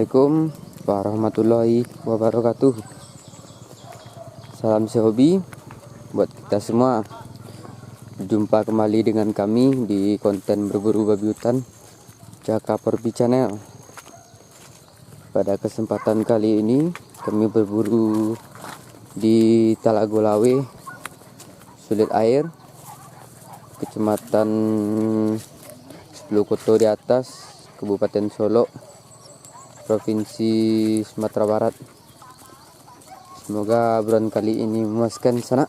Assalamualaikum warahmatullahi wabarakatuh. Salam sehobi buat kita semua. Jumpa kembali dengan kami di konten berburu babi hutan Jaka Porbi Channel. Pada kesempatan kali ini kami berburu di Talagolawe, Sulit Air, Kecamatan 10 Koto di Atas, Kabupaten Solo, Provinsi Sumatera Barat. Semoga buruan kali ini memuaskan sana.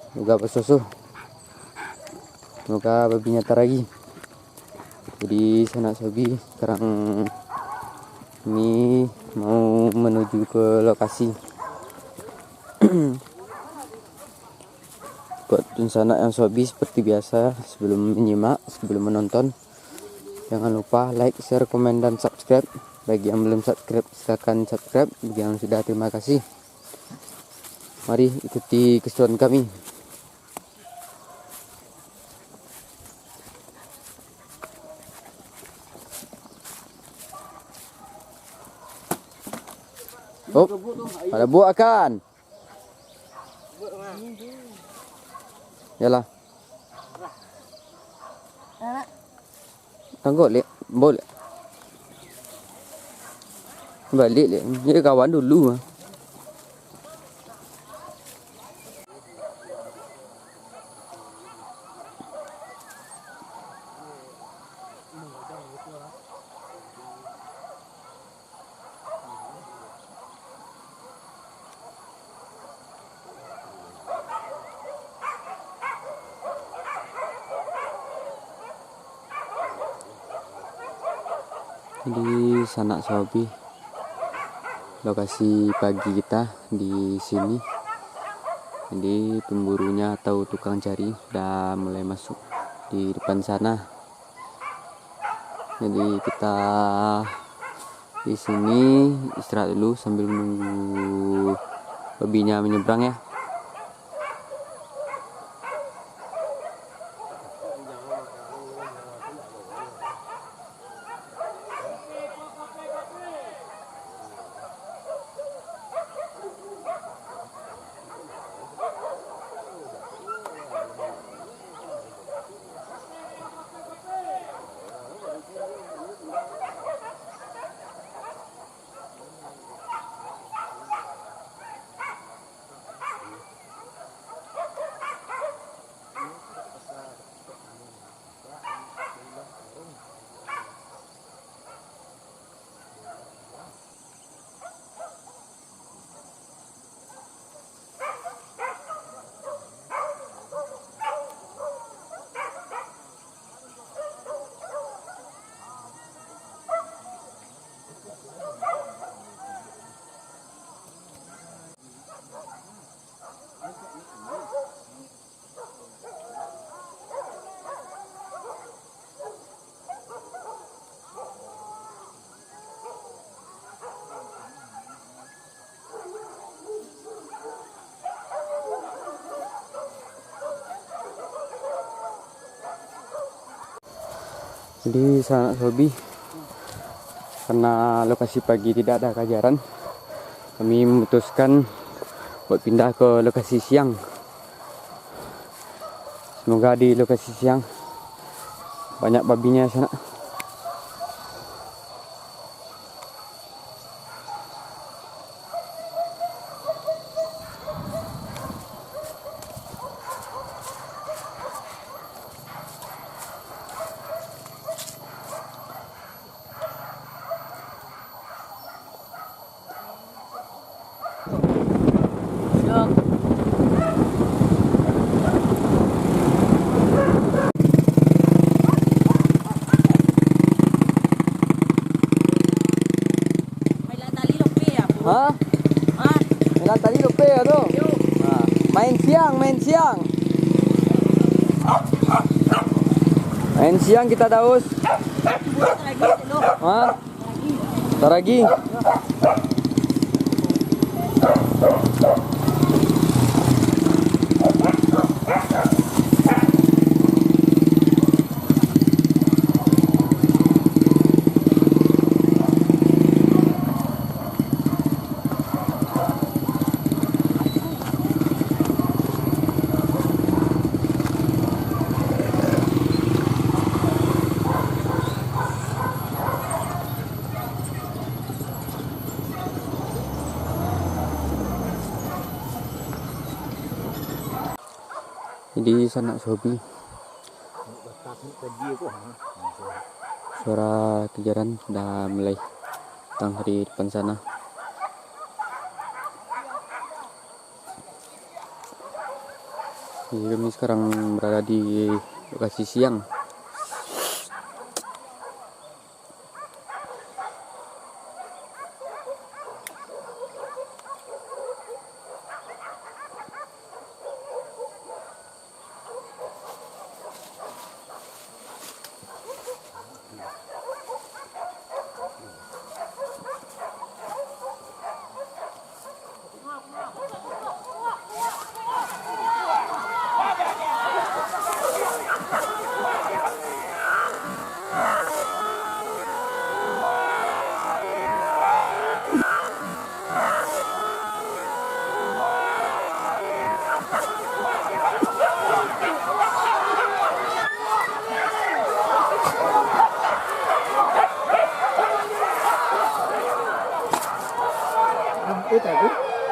Semoga bersusu. Semoga babinya taragi. Jadi sana sobi sekarang ini mau menuju ke lokasi. Buat sana yang sobi seperti biasa, sebelum menyimak, sebelum menonton, jangan lupa like, share, komen, dan subscribe. Bagi yang belum subscribe, silakan subscribe. Bagi yang sudah, terima kasih. Mari ikuti keseruan kami. Oh, ada buah kan? Yalah. Tangguh lihat, boleh. Balik lihat, dia kawan dulu. Di sanak sobi, lokasi pagi kita di sini. Jadi pemburunya atau tukang cari udah mulai masuk di depan sana. Jadi kita di sini istirahat dulu sambil menunggu babinya menyeberang ya. Jadi sanak sobi, karena lokasi pagi tidak ada kejaran, kami memutuskan buat pindah ke lokasi siang. Semoga di lokasi siang banyak babinya sana. Hah? Yang tadi lupa ya tuh. Nah, main siang. Main siang kita daus. Hah? Taragi. Di sana Sobi, suara kejaran sudah mulai datang dari depan sana. Jadi kami sekarang berada di lokasi siang.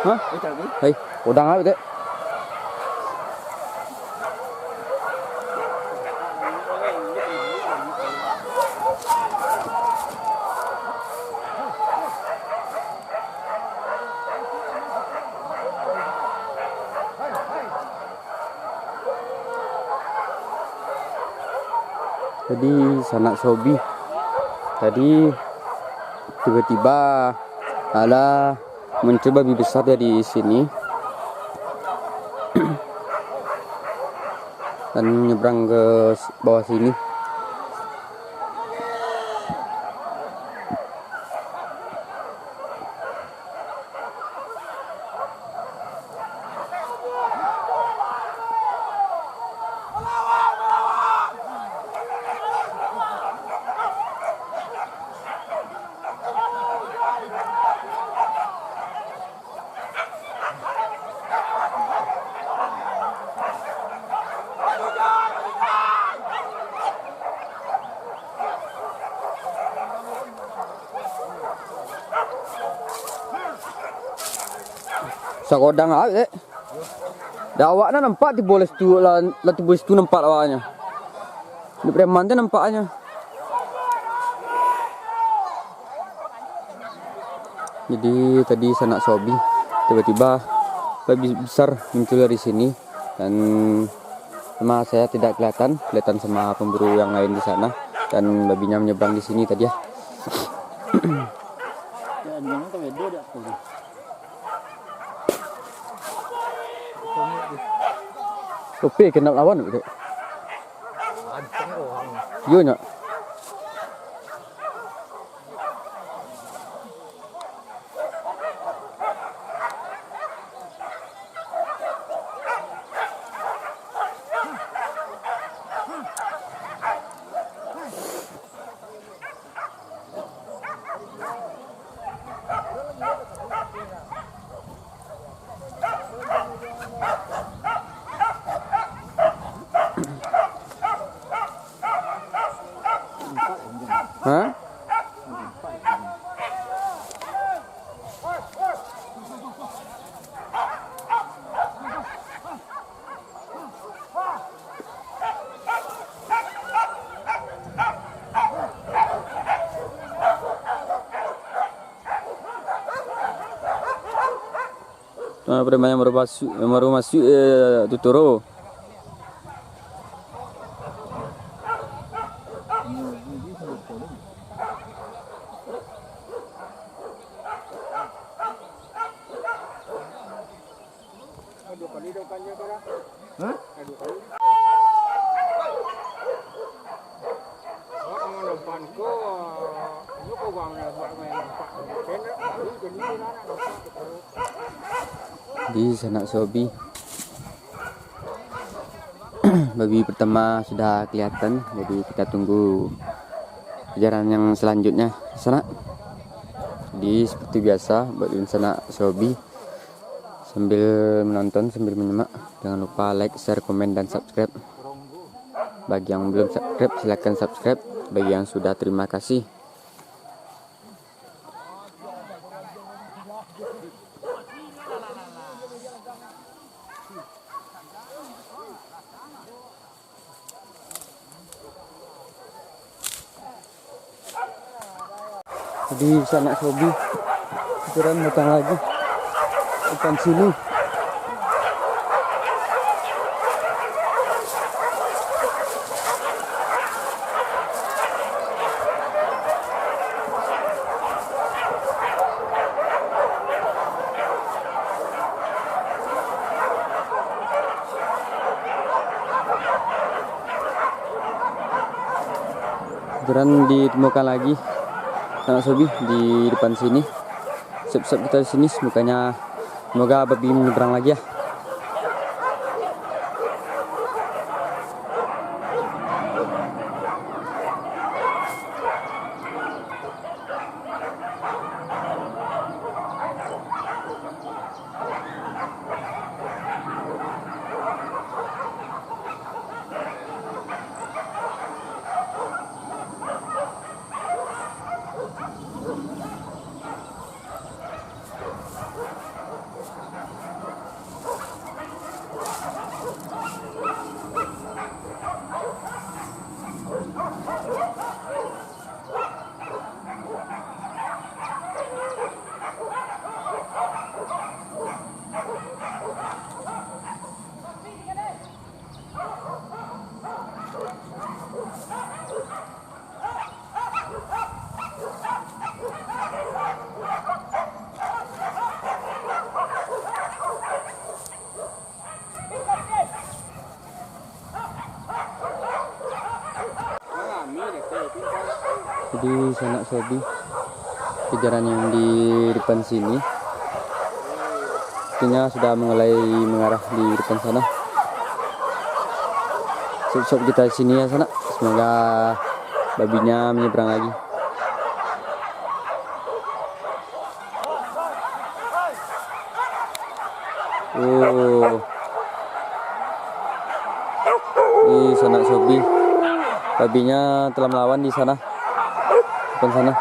Hah? Hei, udang apa itu? Jadi sanak Sobi tadi tiba-tiba ada muncul babi besar dari sini dan menyeberang ke bawah sini. Sakodang awak dah awak nampak di bola situ lah di bola situ nampak awaknya. Di preman tu nampaknya. Jadi tadi sanak Sobi tiba-tiba babi besar muncul dari sini dan sama saya tidak kelihatan sama pemburu yang lain di sana dan babinya menyeberang di sini tadi ya. Oke, kenal lawan itu. Yo nak. Hah? Permainan baru masuk tuturo. Di sanak Sobi babi pertama sudah kelihatan, jadi kita tunggu kejaran yang selanjutnya sana. Jadi seperti biasa babi sanak Sobi sambil menonton, sambil menyimak, jangan lupa like, share, komen, dan subscribe. Bagi yang belum subscribe silahkan subscribe, bagi yang sudah terima kasih. Di sana Sobi pikiran datang lagi depan sini. Pikiran ditemukan lagi sana Sobi di depan sini. Siap-siap kita di sini, semoga babi menyeberang lagi ya. Jadi sana Sobi kejaran yang di depan sini sepertinya sudah mulai mengarah di depan sana. Siap-siap kita di sini ya sana, semoga babinya menyeberang lagi. Oh, di sana Sobi babinya telah melawan di sana, depan sana.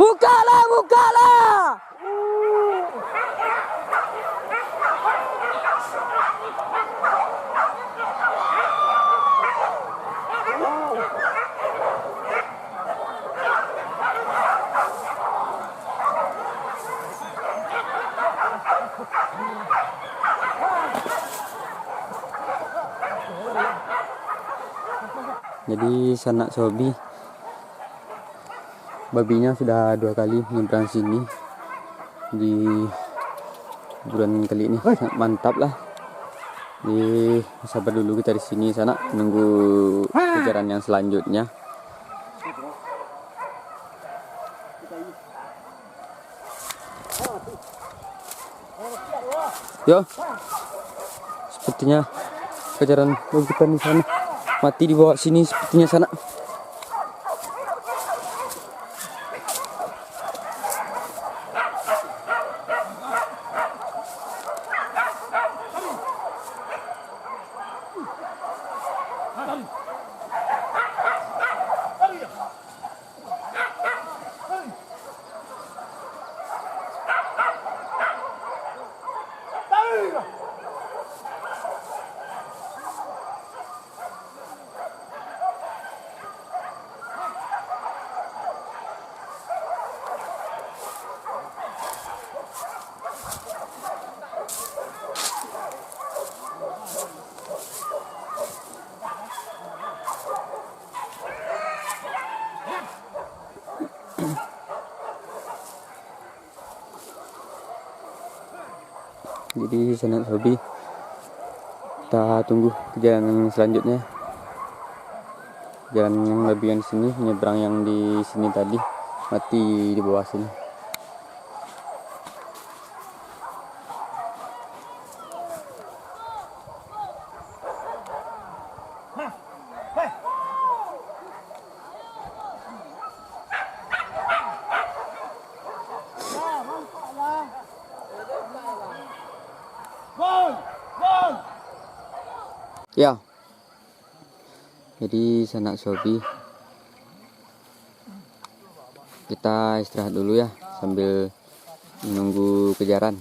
Bukalah, bukalah. Jadi sanak sobi, babinya sudah 2 kali menyeberang sini di bulan kali ini. Sangat mantap lah. Jadi sabar dulu kita di sini sana menunggu kejaran yang selanjutnya. Yo, sepertinya kejaran kita di sana mati di bawah sini sepertinya sana. Jadi sanak hobi, kita tunggu kejaran selanjutnya. Jalan yang lebih di sini, nyebrang yang di sini tadi mati di bawah sini. Ya, jadi sanak sobi, kita istirahat dulu ya sambil menunggu kejaran.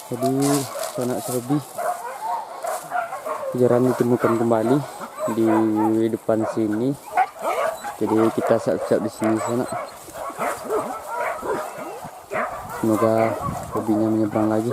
Jadi sanak sobi, kejaran ditemukan kembali di depan sini. Jadi kita siap-siap di sini sana. Semoga hobinya menyeberang lagi.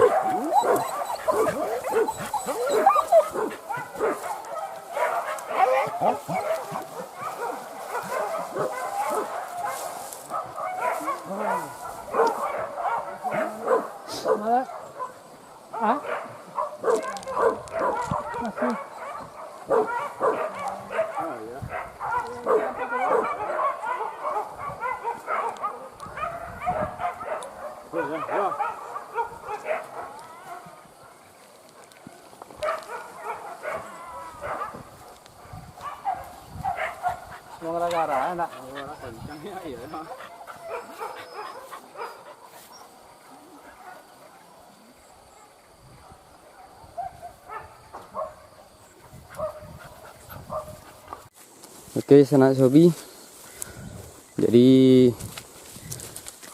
Oke sanak sobi, jadi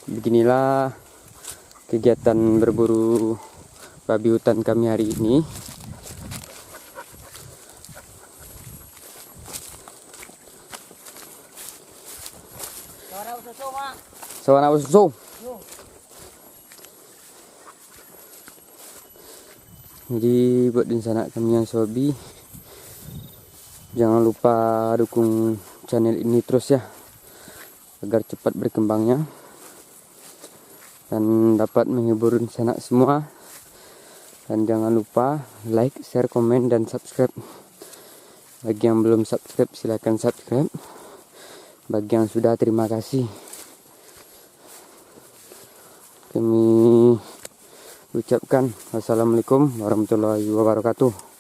beginilah kegiatan berburu babi hutan kami hari ini. Sawana ususo. Jadi buat di sana kami yang sobi, jangan lupa dukung channel ini terus ya, agar cepat berkembangnya dan dapat menghibur sanak semua. Dan jangan lupa like, share, komen, dan subscribe. Bagi yang belum subscribe silahkan subscribe. Bagi yang sudah, terima kasih. Kami ucapkan wassalamualaikum warahmatullahi wabarakatuh.